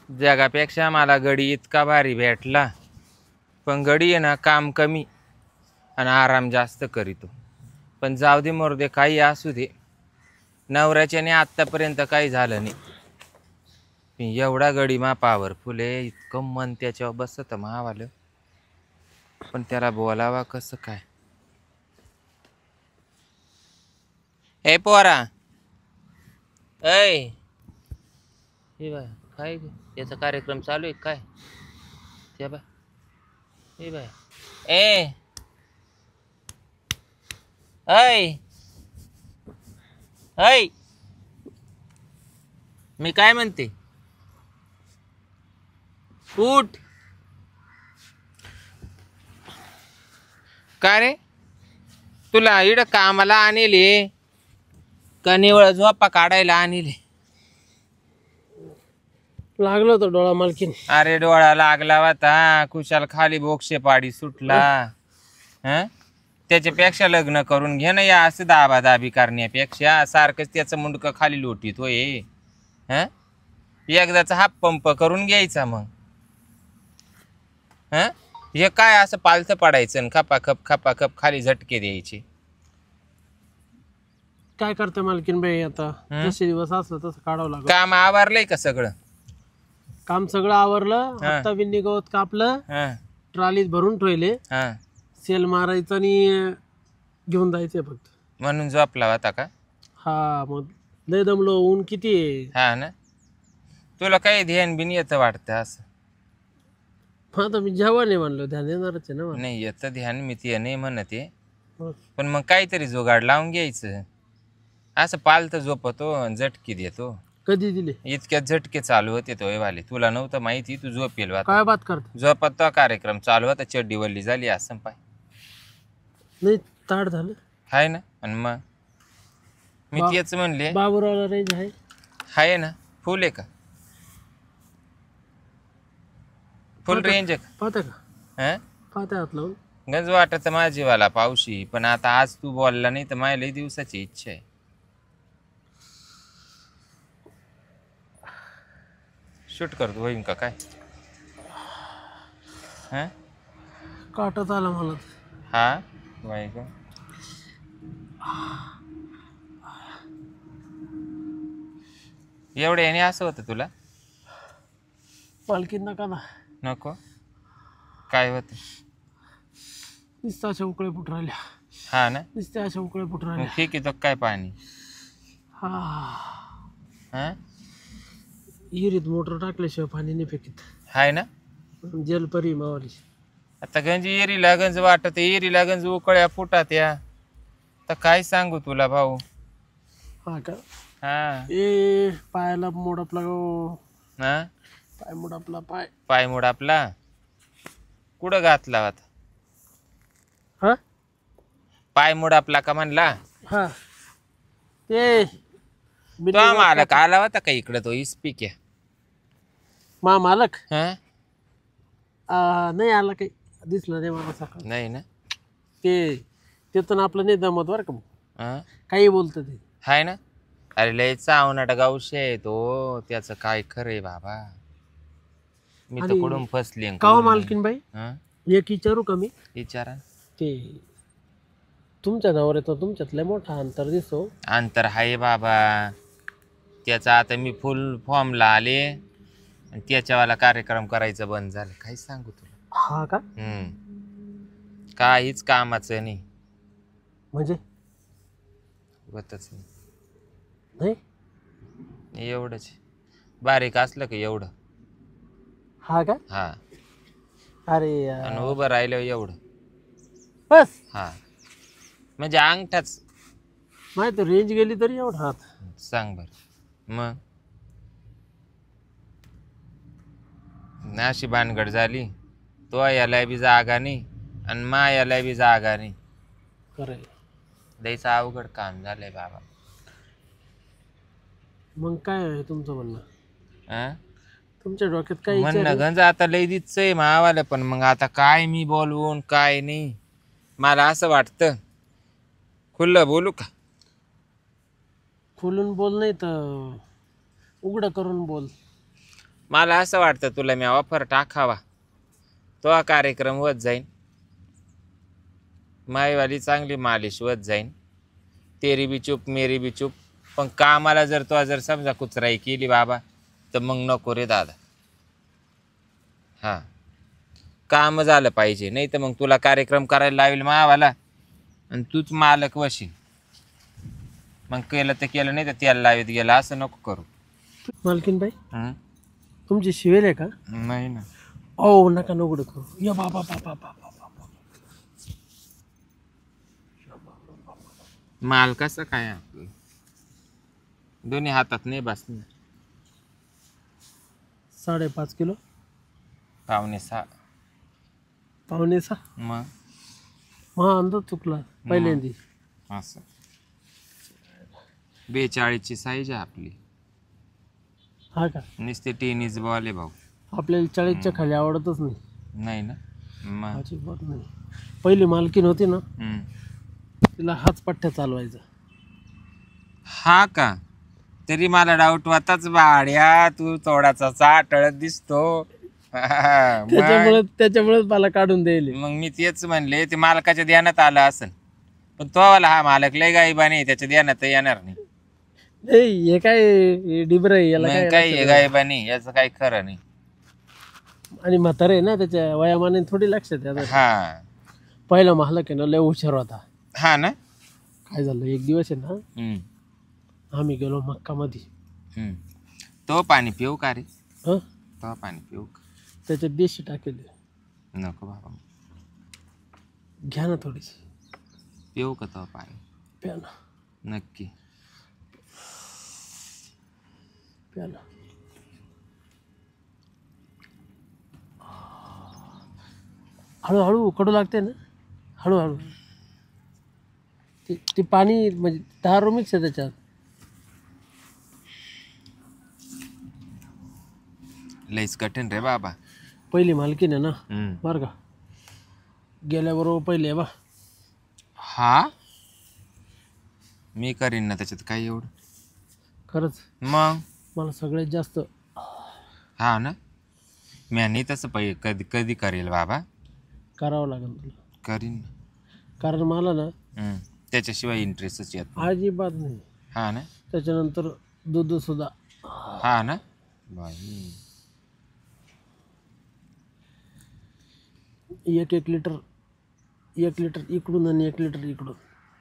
जगापेक्षा मला गडी इतका भारी भेटला, पण गडी आहे ना काम कमी आणि आराम जास्त करीतो. पण जाऊ दे मरू दे, काही असू दे, नवऱ्याच्याने आत्तापर्यंत काही झालं नाही. एवढा गडी मा पॉवरफुल आहे, इतकं मन त्याच्यावर बसत मावालं, पण त्याला बोलावा कसं काय. ए पोरा, ऐ हे बाय काय याचा कार्यक्रम चालू आहे काय ते बाय, हे बाय ए ऐ ऐ मी काय म्हणते, उठ. का रे, तुला इड कामाला आणले का निवळ झोपा काढायला आणले? लागलं होतं डोळा मालकीन. अरे डोळा लागला होता, कुशाल खाली बोक्षे पाडी सुटला. त्याच्यापेक्षा लग्न करून घे ना, या असं दाबादाबी करण्यापेक्षा. सारखंच त्याचं मुंडकं खाली लोटीत होय. एकदाचा हात पंप करून घ्यायचा मग. हे काय असं पालथं पडायचं, खपाखप खाली झटके द्यायचे. काय करते मालकीन बाई, आता जसे दिवस असलं तसं काढावं लागलं. काम आवरलंय का सगळं? काम सगळं आवरलं. आता बिन्नी गवत कापलं, ट्रॉलीत भरून ठेवले. सेल मारायचं आणि घेऊन जायचंय फक्त. म्हणून झोपला होता का? हा, मग लय दमलो, ऊन किती आहे. हा ना, तुला काही ध्यान बिन येतं वाटतं असं? आता मी जेव्हा नाही म्हणलो ध्यान देणारच आहे ना. नाही येतं ध्यान, मी ते नाही म्हणते, पण मग काहीतरी जुगाड लावून घ्यायचं. असं पालतं झोपतो आणि झटके देतो. कधी दिले? इतक्यात झटके चालू होते तो वाले, तुला नव्हतं माहिती, तू झोपेल काय बात करते? झोपत तो कार्यक्रम चालू होता, चड्डी वल्ली झाली असं पाय. नाही ताट झालं हाय ना. आणि मग मी तेच म्हणले, बाबूरावला रेंज आहे? हाय ना. फुल आहे का? फुल रेंज आहे का? पाहता का? पाहता हात लावून. गंज वाटत माझीवाला पावशी, पण आता आज तू बोलला नाही तर माझ्या लई दिवसाची इच्छा आहे. शूट करतो होईन का काय? काटत आला मला. हा बाई ग, एवढे याने असं होतं तुला? पालखी नका ना. नको. काय होत? नुसतं अशा उकळे फुट राहिल्या. हा ना, नुसते अशा उकळे फुट राहिल्या. ठीक आहे तो काय पाणी. हा, विहिरीत मोटर टाकल्याशिवाय पाणी नाही फेकीत. हाय ना, जलपरी मावली. आता गंज एरीला गंज वाटत, एरीला गंज उकळ्या फुटात या. तर काय सांगू तुला भाऊ. हा का? हा, ए पायाला मोड आपला गो. हा, पाय मोड आपला. पाय मोड आपला कुठं घातला होता? हा, पाय मोड आपला का म्हणला? हा, ते तो मालक आला होता का इकडं? तो इस्पिक मा मालक हा नाही आला, काही दिसलं नाही मला सकाळ. नाही ना, ते तर आपलं नाही जमत बरं का. हा काही बोलत ते. हाय ना. अरे लय चावनाट गावशे आहे तो, त्याचं काय खरंय बाबा. मी तर कुठून फसले. का मालकीन बाई, एक विचारू का मी? विचारा. ते तुमच्या नावावर येतो, तुमच्यात लय मोठा अंतर दिसतो. अंतर हाय बाबा, त्याचा आता मी फुल फॉर्मला आले आणि त्याच्यावाला कार्यक्रम करायचं बंद झालं. काय सांगू तुला. हा का? काहीच कामाचं नाही. म्हणजे होतच नाही एवढंच. बारीक असलं का एवढं. हा का? हा, अरे आणि उभं राहिलं एवढं बस. हा, म्हणजे अंगठाच. माहिती रेंज गेली तरी एवढा हात. सांग बर मग. अशी भानगड झाली, तो याला बी जागा नाही आणि मा याला बी जागा नाही. खरंय, द्यायचं अवघड काम झालंय बाबा. मग काय आहे तुमचं म्हणणं? तुमच्या डोक्यात काय म्हणणं गंज आता लय दिसचंय मावाला, पण मग आता काय मी बोलवून काय नाही. मला असं वाटतं खुल्लं बोलू का? खुलून बोल, नाही तर उघडं करून बोल. मला असं वाटतं तुला मी ऑफर टाकावा, तो हा कार्यक्रम होत जाईन, माईवाली चांगली मालिश होत जाईन, तेरी बी चूप मेरी बी चूप. पण कामाला जर तो जर समजा कुचराई केली बाबा, तर मग नको रे दादा. हां, काम झालं पाहिजे, नाही तर मग तुला कार्यक्रम करायला लावेल मावाला आणि तूच मालक वशील. मग केलं तर केलं, नाही तर त्याला लावीत गेलं, असं नको करू. मालकीन बाई हं? तुमची शिवेल आहे का? नाही ना. ओ नका नवड करू. या बाबा बाबा बाबा बाबा. माल कसं काय आपलं? दोन्ही हातात नाही बसणार. 5.5 किलो 5.6. पावणे 6. मग हा अंदाज चुकला पहिल्यांदी. असं 42ची साईज आहे आपली. हा का? नुसते टेनिस बॉल आहे भाऊ. आपल्याला 40च्या खाली आवडतच नाही. नाही ना. मग अजिबात नाही. पहिली मालकीन होती ना, हं. तिला हाच पठ्ठ्या चालवायचा. हा का? तरी मला डाऊट होताच भाड्या, तू थोडासा चाटळत दिसतो. त्याच्यामुळेच मला काढून द्यायले. मग मी तेच म्हणले, ते मालकाच्या ध्यानात आलं असेल, पण तो वाला हा मालक लय गायबाने त्याच्या ध्यानात येणार नाही. नाही हे काय डिबर आहे याला मग काय काही गायबाने याचं काही खरं नाही. आणि म्हातारे आहे ना, त्याच्या वयामाने थोडी लक्षात येतात. हा पहिला मालक आहे ना लय हुशार होता. हा ना. काय झालं एक दिवस आहे ना, हम्म. आम्ही गेलो मक्का मध्ये. हम्म. तो पाणी पिऊ का रे? हं तो पाणी पिऊ का? त्याच्यात देशी टाकेले. नको बाबा. घ्या ना थोडीशी. पिऊ का तो पाणी? प्या ना. नक्की प्या ना. हळूहळू कडू लागते ना, हळूहळू. ते पाणी म्हणजे 10 मिक्स आहे त्याच्यात. लईच कठीण रे बाबा. पहिली मालकीन आहे ना बरं का, गेल्याबरोबर पहिले बा. हा मी करीन ना त्याच्यात काय एवढं. खरंच मग मला सगळ्यात जास्त. हा ना. मी नाही तसं कधी कधी करेल बाबा. करावं लागेल तुला. करीन. कारण मला ना त्याच्याशिवाय इंटरेस्टच येत नाही. अजिबात नाही. हा ना. त्याच्यानंतर दूध सुद्धा. हा ना. बाई 1 लिटर इकडून आणि 1 लिटर इकडून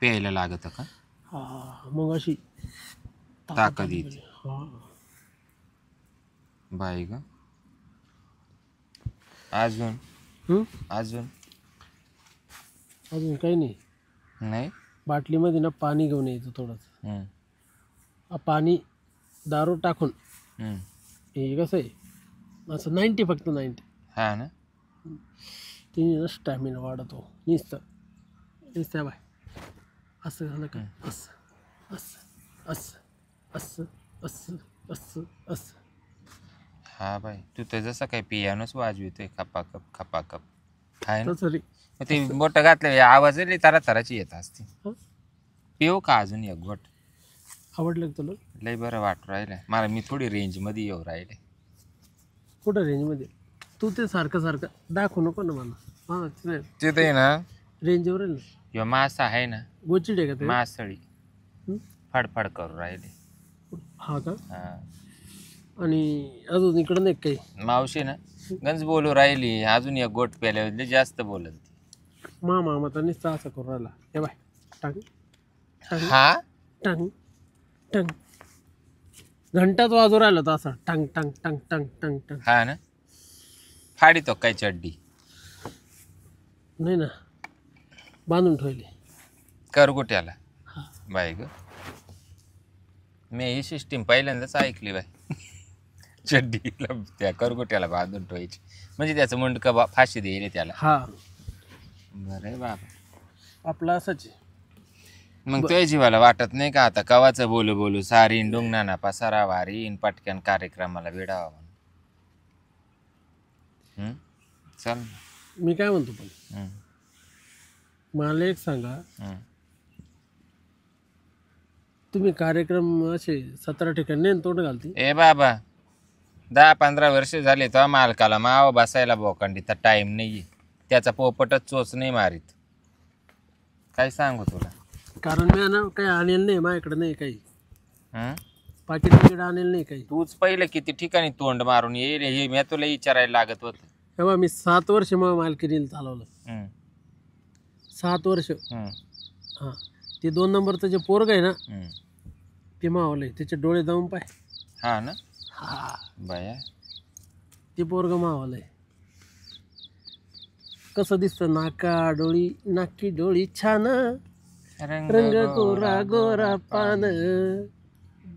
प्यायला लागत का? हा मग अशी ताकद येते. हा. बाई ग. अजून अजून काही नाही. नाही. बाटलीमध्ये ना पाणी घेऊन यायचं थोडंसं. पाणी दारू टाकून. हे कसं आहे असं 90 फक्त 90. हा ना. तिने स्टॅमिना वाढतो नुसतं बाय. असं झालं का, असं असं असं असं असं असं असं. हा बाई तू तर जसं काही पियानोच वाजवितोय खपाखप खपाखप. आहे ना. सॉरी ते बोट घातले आवाज तारा ताराची येत असते. पिऊ का अजून एक गोट? आवडलं तुला? लय लय बरं वाटू राहिलं मला. मी थोडी रेंजमध्ये येऊ राहिले. कुठं रेंजमध्ये? तू ते सारखं दाखवू नको ना मला. हां तिथे ना रेंजवर आहे ना. किंवा मासा आहे ना, गोचिड आहे का ते? मासळी फडफड करू राहिले. हा का? हा. आणि अजून इकडं नाही काही? मावशी ना गंज बोलू राहिली. अजून एक गोट प्यायला जास्त बोलत ती. मामा तर नुसतं असं करू राहिला. हे बाय टांग हा टांग टांग. घंटाच वाजू राहिला तो असा टांग टांग टांग टांग टांग टांग. हा ना. फाडी तो काय चड्डी? नाही ना, बांधून ठेवली करगोट्याला. बाय ग. मी ही सिस्टीम पहिल्यांदाच ऐकली बाय. चड्डीला त्या करगोट्याला बांधून ठेवायची म्हणजे त्याचं मुंडकं फाशी देईल त्याला. हा बरं आहे बाबा. आपलं असंच आहे. मग तुझ्या जीवाला वाटत नाही का आता कवाचं बोलू बोलू सारीन डुंगणाना पसारा वारीन पटक्यान कार्यक्रमाला वेडावा म्हणून. चल मी काय म्हणतो पण मला एक सांगा, तुम्ही कार्यक्रम असे 17 ठिकाणी नाही तोंड घालते? ए बाबा 10-15 वर्ष झाले तर मालकाला माव बसायला बोकांडी तर टाइम नाही. त्याचा पोपटच चोच नाही मारीत. काय सांगू तुला. कारण मी ना काही आणेल नाही माझ्याकडे, नाही काही हं? पाकिट बिकिट आणेल नाही काही. तूच पहिले किती ठिकाणी तोंड मारून येईल हे मी तुला विचारायला लागत होत. तेव्हा मी 7 वर्ष मग मालकीने चालवलं. 7 वर्ष. हां, ते 2 नंबरचं जे पोरग आहे ना ते मावलंय, त्याचे डोळे जाऊन पाय. हा ना. हा, बाया ते पोरग मावलंय. कसं दिसतं, नाकी डोळी छान, रंग गोरा गोरा पान,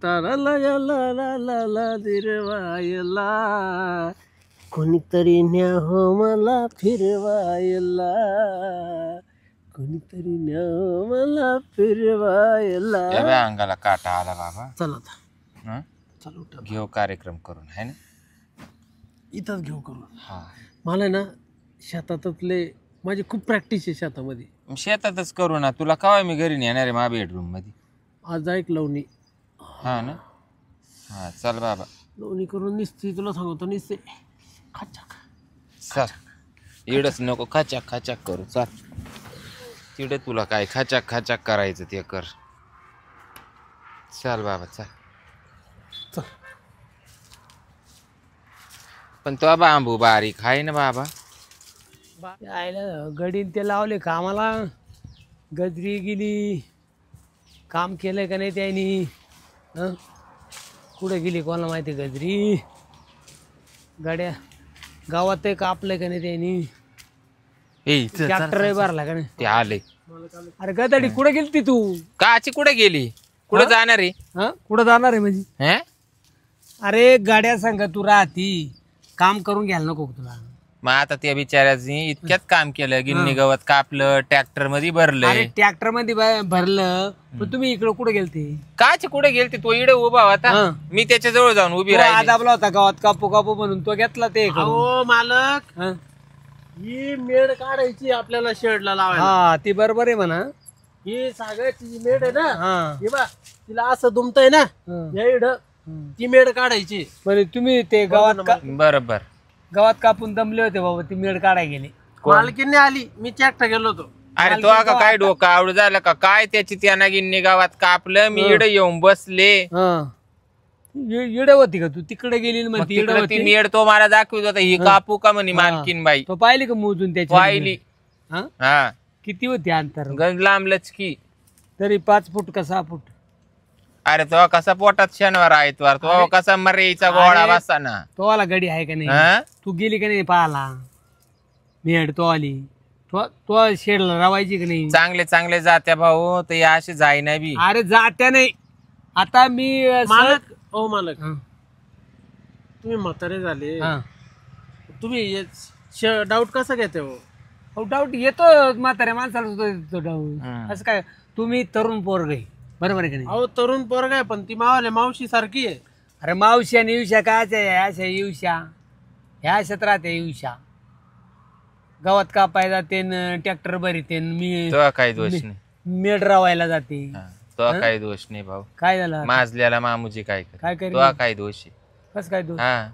ला दिरवायला, कोणीतरी न्या हो मला फिरवायला, कोणीतरी न्या हो मला फिरवायला. अंगाला काटा आला बाबा. चल आता चल उठ, घेऊ कार्यक्रम करून आहे ना. इथंच घेऊ करून. हा, मला ना शेतातले माझी खूप प्रॅक्टिस आहे शेतामध्ये. शेतातच करू ना. तुला केव्हा मी घरी नेणार आहे मा बेडरूम मध्ये. आज ऐक लवणी. हा ना. हा चल बाबा. लवणी करून निसते, तुला सांगतो निसते खाचाक. चल इडच नको खाचाक खाचाक करू. चल तिकडे तुला काय खाचाक खाचाक करायचं ते कर. चल बाबा चल. चल. पण तो बांबू बारीक आहे ना बाबा. गडीन ते लावले कामाला, गजरी गेली, काम केलंय का नाही त्यांनी. कुठे गेली कोणाला माहिती गजरी. गाड्या गावात कापलंय का नाही त्यांनी. ट्रॅक्टर भरला का नाही. ते आले. अरे गदाडी कुठे गेली तू. काची कुठे गेली. कुठे जाणार आहे. हा, कुठं जाणार आहे म्हणजे. अरे गाड्या सांग तू राहती, काम करून घ्यायला नको तुला. मग आता त्या बिचाऱ्यानी इतक्यात काम केलं. गिन्नी गवत कापलं, ट्रॅक्टर मध्ये भरलं. ट्रॅक्टर मध्ये भरलं. पण तुम्ही इकडे कुठे गेलते. काची कुठे गेलते. तो इडे उभा होता. मी त्याच्या जवळ जाऊन उभी राहिली. दाबला होता गावात कापू कापू म्हणून तो घेतला ते. हो मालक, ही मेड काढायची आपल्याला शेडला लावायला. हा ती बरोबर आहे म्हणा. ही सागरची जी मेड आहे ना, हे बा तिला असं दुमतय ना या ती मेड काढायची. म्हणजे तुम्ही ते गावात बरोबर गावात कापून दमले होते बाबा, ती मेड काढाय गेली. मालकीने आली, मी चॅक्ट गेलो होतो. अरे तो का काय डोकं आवड झालं का काय त्याची. त्यांना गिन्नी गावात कापलं. मी इडे येऊन बसले. इडे होती का तू तिकडे गेली. ती मेड तो मला दाखवत होता. ही कापू का म्हणे मालकीन बाई. तो पाहिली का मोजून त्याची. पाहिली. हा किती होती अंतर. गंज लांबलच की. तरी 5 फूट का 6 फूट. अरे तो कसा पोटात शनिवार आयतवार. तो कसा मरेचा गोळा बसा ना. तो आला गाडी आहे का नाही. तू गेली का नाही पाहाला. मेड तो आली. तो शेडला रावायची का नाही. चांगले चांगले जात्या भाऊ. तर या असे जाई नाही बी. अरे जात्या नाही. आता मी मालक. ओ मालक, तुम्ही म्हातारे झाले. तुम्ही डाऊट कसा घेते हो. डाऊट येतो म्हाताऱ्या माणसाला डाऊट. असं काय, तुम्ही तरुण पोरग आहे बरोबर आहे का नाही. अहो तरुण पोरग आहे पण ती मावाले मावशी सारखी आहे. अरे मावशी आणि येवशा कायच आहे. अशा येवशा ह्या अशात राहते. येवशा गावात कापाय जाते, ट्रॅक्टर भरीते. मी तो काही दोष नाही. मेड रावायला जाते. तो काही दोष नाही भाऊ. काय झालं माजल्याला मामूजी काय कर. तो काही दोष आहे. कस काय दोष. हा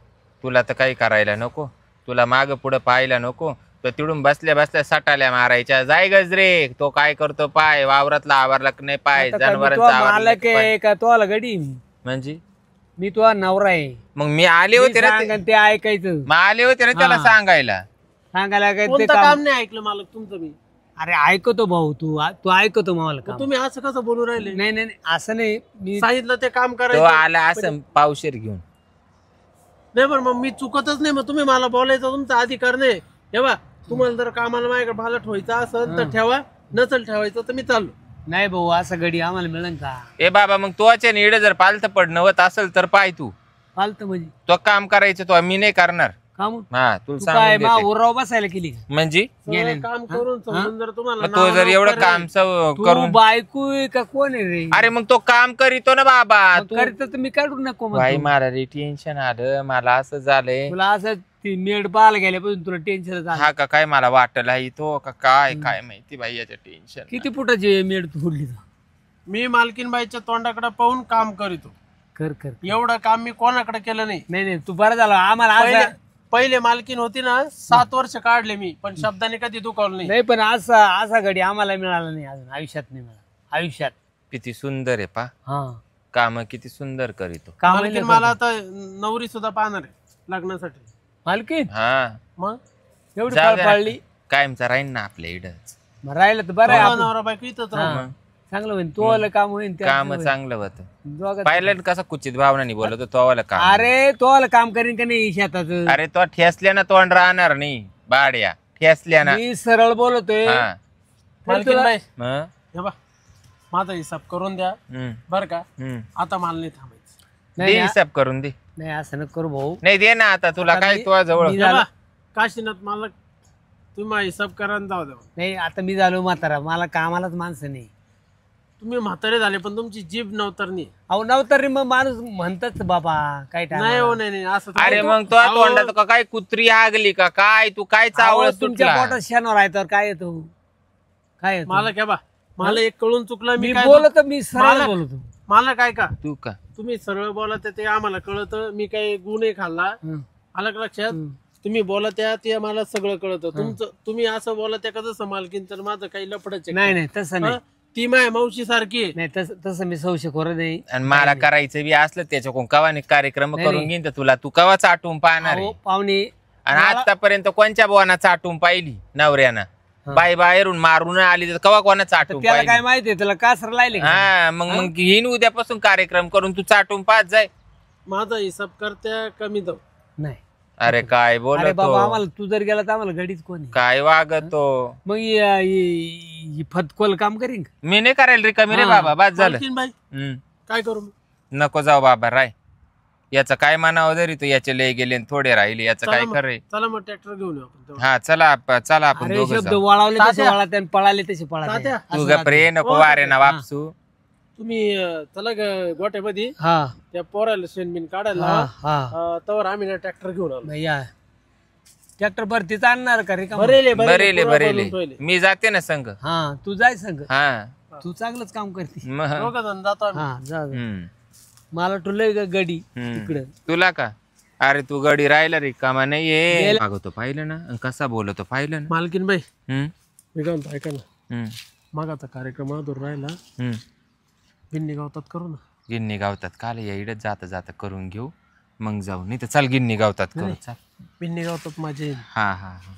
तुला तर काही करायला नको. तुला माग पुढं पाहायला नको. तर तिडून बसल्या बसल्या सटाल्या मारायच्या. जाय गजरे. तो काय करतो पाय. वावरातला आवरला नाही पाय. जनावरांचा का तो आला गडी. म्हणजे मी तो नवरा आहे. मग मी आले होते ना ते ऐकायचं. मग आले होते ना त्याला सांगायला. काय काम नाही ऐकलं मालक तुमचं मी. अरे ऐकतो भाऊ. तू ऐकतो मला. तुम्ही असं कसं बोलू राहिले. नाही नाही असं नाही. मी सांगितलं ते काम करायचं. आला असं पावशेर घेऊन. नाही पण मग मी चुकतच नाही. मग तुम्ही मला बोलायचा तुमचा अधिकार नाही. तेव्हा तुम्हाला जर कामाला माझ्याकडे भाला ठेवायचा असेल तर ठेवा. नसेल ठेवायचं तर मी चाललो. नाही भाऊ असं गडी आम्हाला मिळेल का. ए बाबा मग तोच्या निडे जर पालत पडणं होत असेल तर पाय. तू पालत म्हणजे तो काम करायचं. तो मी नाही करणार. हा तुला उराव बसायला केली म्हणजे काम करून जर तुम्हाला तो जर एवढं काम करून बायको का कोण आहे रे. अरे मग तो काम करीतो ना बाबा. करीत तर मी काढू नको. बाई मला रे टेन्शन आलं. मला असं झालंय. तुला असं ती मेड पाहायला गेल्यापासून तुला टेन्शन. हा का काय मला वाटलं आहे तो का काय काय माहिती बाई याचं टेन्शन. किती फुटाची मेड फोडली. मी मालकीनबाईच्या तोंडाकडे पाहून काम करीतो. कर कर. एवढं काम मी कोणाकडे केलं नाही. नाही नाही तू बरं झालं आम्हाला आज पहिले मालकीन होती ना 7 वर्ष काढले मी, पण शब्दाने कधी दुखावलं नाही. नाही पण असा घडी आम्हाला मिळाला नाही अजून आयुष्यात नाही मिळाला आयुष्यात. किती सुंदर आहे पा, हा काम किती सुंदर करीतो. मालकीन मला आता नवरी सुद्धा पाहणार आहे लग्नासाठी. मालकीन हा मग एवढी जाऊ दे ना. पाळली कायमचा राहीन ना आपल्या इडच. राहिलं तर बरं आहे नवरा आपलं. नवरा बायको इथंच राहू. हा. चांगलं होईल तो आलं काम होईल त्याचं काम होईल. चांगलं होतं. दोघांचं. पाहिलं ना कसा कुचित भावनाने बोलतो तो वाला काम. अरे तो आलं काम करीन का नाही शेताचं. अरे तो ठेसल्या ना तोंड राहणार नाही बाड्या, ठेसल्या ना. मी सरळ बोलतोय. हा मालकीन बाई मग? हे बा माझा हिसाब करून द्या हम्म, बर का. हम्म. आता मला नाही थांबायचं. नाही दे हिसाब करून दे. नाही असं नको करू भाऊ. नाही दे ना आता तुला आता काय मी- तुझ्या जवळ मी- हे बा, काशीनाथ मला तुम्ही माझा हिसाब करा आणि जाऊ द्या. नाही आता मी झालो म्हातारा मला कामालाच माणसं नाही. तुम्ही म्हातारे झाले पण तुमची जीभ नवतरणी. अहो नवतरी मग माणूस म्हणतच बाबा काय नाही हो नाही नाही असं अरे मग तो तोंडात का काय कुत्री हागली का काय, तू काय चावळ तुमच्या सुटला? पोटात शनिवार आहे तर काय येतो काय येतो? मला काय बा मला एक कळून चुकलं. मी मी काय बोलतो मी सरळ मला- बोलतो. मला काय का तू का तुम्ही सरळ बोलत ते आम्हाला कळत. मी काही गुन्हे खाल्ला हं. आलं का लक्षात. हं. तुम्ही बोलत ते मला सगळं कळतं. तुमचं तुम्ही असं बोलत का जसं मालकीन तर माझं काही लफडच आहे. नाही नाही तसं नाही हं? ती माय मावशी सारखी आहे. नाही तसं मी सौशेखोर नाही. आणि मला करायचं बी असलं त्याच्या कवाने कार्यक्रम नाही, करून नाही. घेईन तर तुला तू कवा चाटून पाहणार आहे? अहो, पाहुणे आणि आतापर्यंत कोणच्या बोना चाटून पाहिली नवऱ्यानं? बाई बाहेरून मारून आली तर कवा कोणा चाटून त्याला काय पाहिली? माहितीये त्याला कासर लायले का? हा मग हिन उद्यापासून कार्यक्रम करून तू चाटून पाहत जाय. माझा हिसाब करत्या कमी जाऊ. नाही अरे काय अरे बाबा बोलतो, आम्हाला तू जर गेला तर आम्हाला गडीच कोणी काय वागतो. मग ही फतकोल काम करीन का? मी नाही करायला रिकामी रे हा. बाबा, बस झालं. मालकीन बाई हम्म. काय करू मी. नको जाऊ बाबा राय. याचं काय मानावं जरी तू याचे लय गेले आणि थोडे राहिले याचं काय खरंय. चला मग ट्रॅक्टर घेऊन येऊ आपण तेवढं. हा चला चला आपण अरे दोघं शब्द जाऊ. वळावले तसे तात्या. वळाते आणि पळाले तसे पळाते. तात्या तू गप्रे नको वारे ना वापसू. तुम्ही चला गोट्यामध्ये हा त्या पोराला शेणबिन काढायला हा लावा. हा तवर आम्ही ना ट्रॅक्टर घेऊन आलो. नाही या ट्रॅक्टर भरतीच आणणार का रे का? बरेले बरेले पुरा बरेले भरून ठेवले. मी जाते ना संघ. हा तू जाय संग हा तू चांगलंच काम करते. मग दोघं जण जातो आम्ही. हा जा जा. हम्म, मला टुलय गडी हम्म. तिकडं. तुला का अरे तू गडी राहिला रे कामा नाही ये मागवतो पाहिलं ना आणि कसा बोलतो पाहिलं ना. मालकीन बाई हम्म, मी काय म्हणतो ऐका ना. हम्म, मग आता कार्यक्रम दूर राहिला हम्म. भिन्नी गावतात करू ना. गिन्नी गावतात काल या इडत जाता जाता करून घेऊ मग जाऊ. नाही तर चाल गिन्नी गावतात करू चाल. भिन्नी गावतात माझे हा हा हा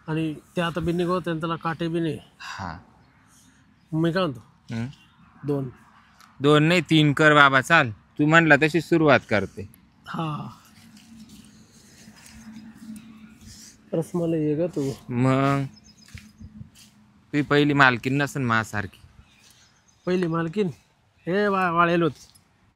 आणि ते आता भिन्नी गावत त्याला काटे बी नाही. हा. मी काय म्हणतो हम्म. 2. 2 नाही 3 कर बाबा चाल. तू म्हणला तशी सुरुवात करते. हा रसमलाई ये ग तू. मग ती पहिली मालकीन नसन माझ्यासारखी. पहिली मालकीन हे वाळेल होती.